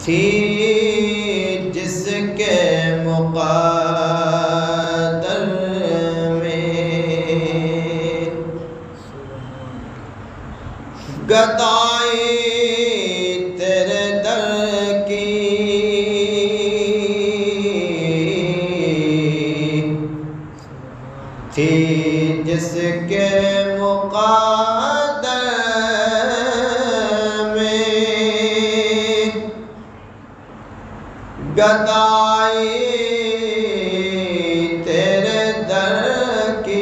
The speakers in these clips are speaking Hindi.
थी जिसके मुक़द्दर में गदाई तेरे दर की थी जिसके मुक़द्दर में गदाई तेरे दर की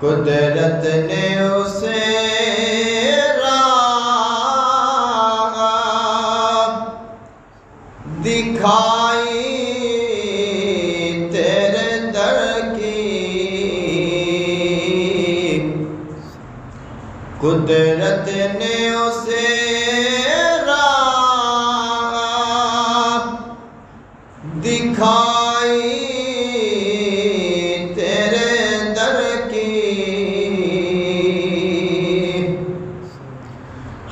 कुदरत ने उसे राह दिखाई तेरे दर की कुदरत ने उसे राह दिखाई तेरे दर की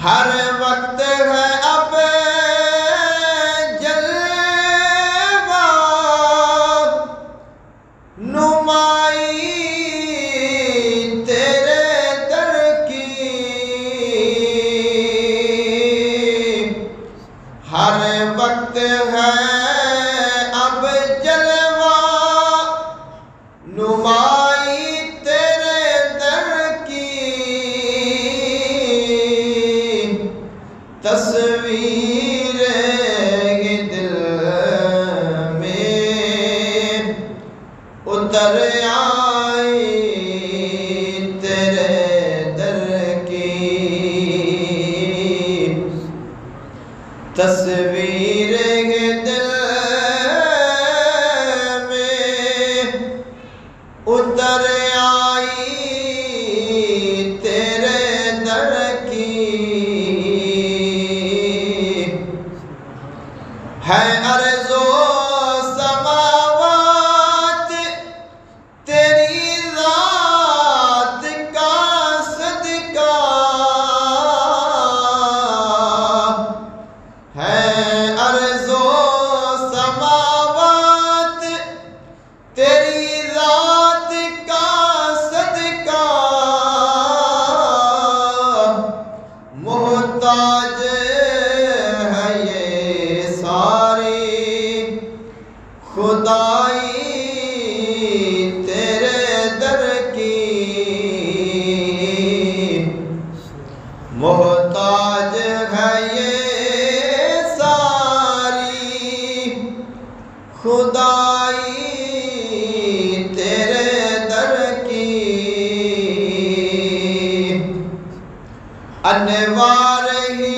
हर वक्त है अब जलवा नुमाई तेरे दर की हर वक्त है अब जलवा नुमाई तेरे दर की तस्वीर ये दिल में उतर आई तेरे दर की तस्वीर ये दिल में उतर आई तेरे दर की है अर्ज़ो समावात तेरी ज़ात का सदका है अर्ज़ो समावात तेरी ज़ात का सदका मोहताज है ये सारी खुदाई तेरे दर की मोहताज है ये सारी खुदाई तेरे दर की अनवार ही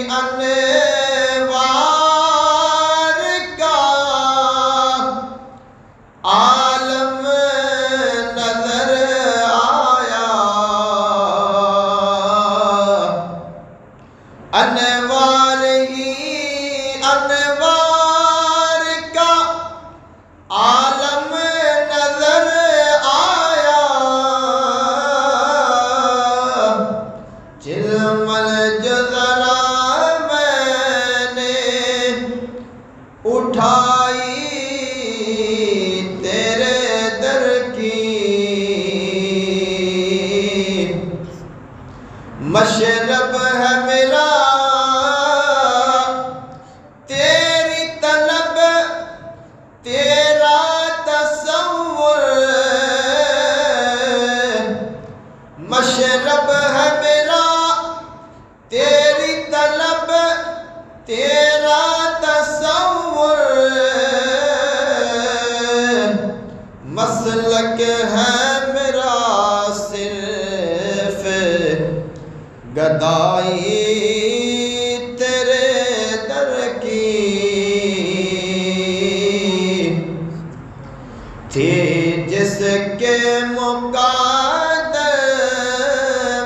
अनवार का आलम नजर आया अनवार ही अनवार का आलम नजर आया चिलमल जो ज़रा मैंने उठाई तेरे दर की मशरब है मेरा तेरी तलब तेरा तसव्वुर मशरब है मेरा तेरी तलब तेरा तसव्वुर मसलक है मेरा सिर्फ गदाई तेरे दर की थी जिसके मुक़द्दर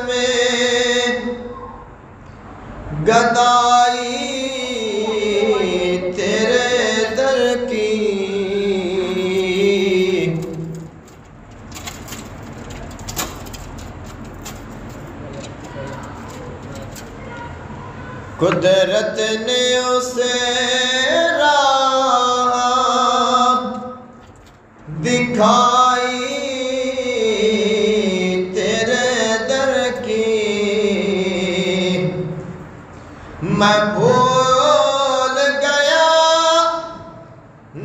में गदाई तेरे दर की कुदरत ने उसे राह दिखाई तेरे दर की। मैं भूल गया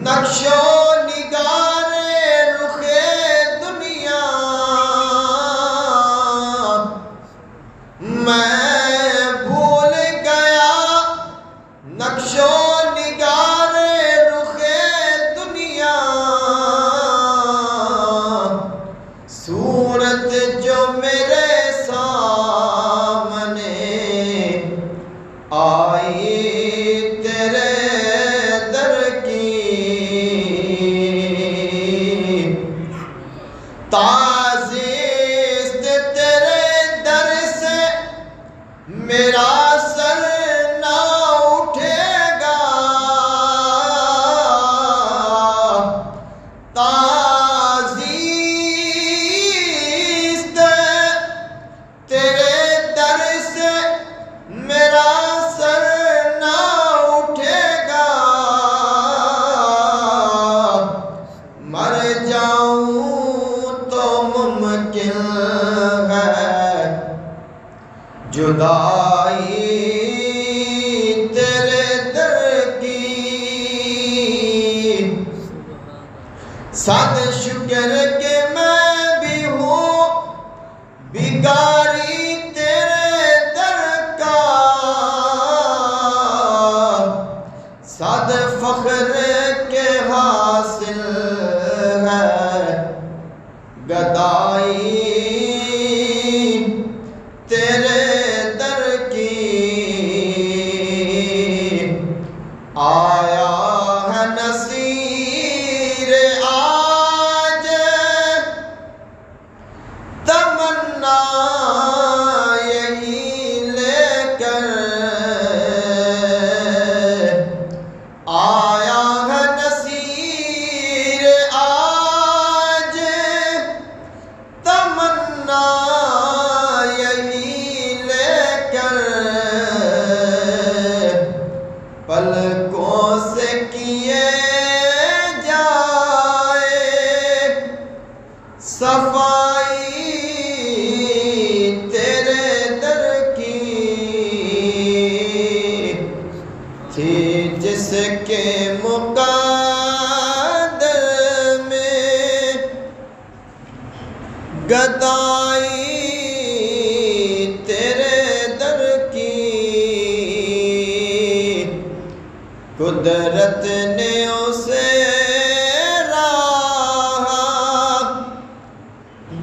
नक्शो निगारे रुखे दुनिया। मैं भूल गया नक्शो निगारे रुखे दुनिया। सूरत जो मेरे सामने आई तेरे दर की। ताज़ीज़ तेरे दर से मेरा सर ना उठेगा। ताज़ीज़ तेरे दर से मेरा सर ना उठेगा। मर जाऊं तो मुमकिन है जुदाई तेरे दर की। सद शुक्र के मैं भी हूँ बिगारी तेरे दर का। सद फख्र के हासिल है गदाई तेरे दर की। आया है नसीर आज तमन्ना यही लेकर। आया है नसीर आज तमन्ना यही लेकर। पलकों से किए जाए सफाई तेरे दर की। थी जिसके मुक़द्दर में गदाई तेरे दर की। कुदरत ने उसे राह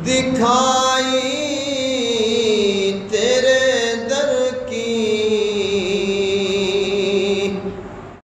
दिखा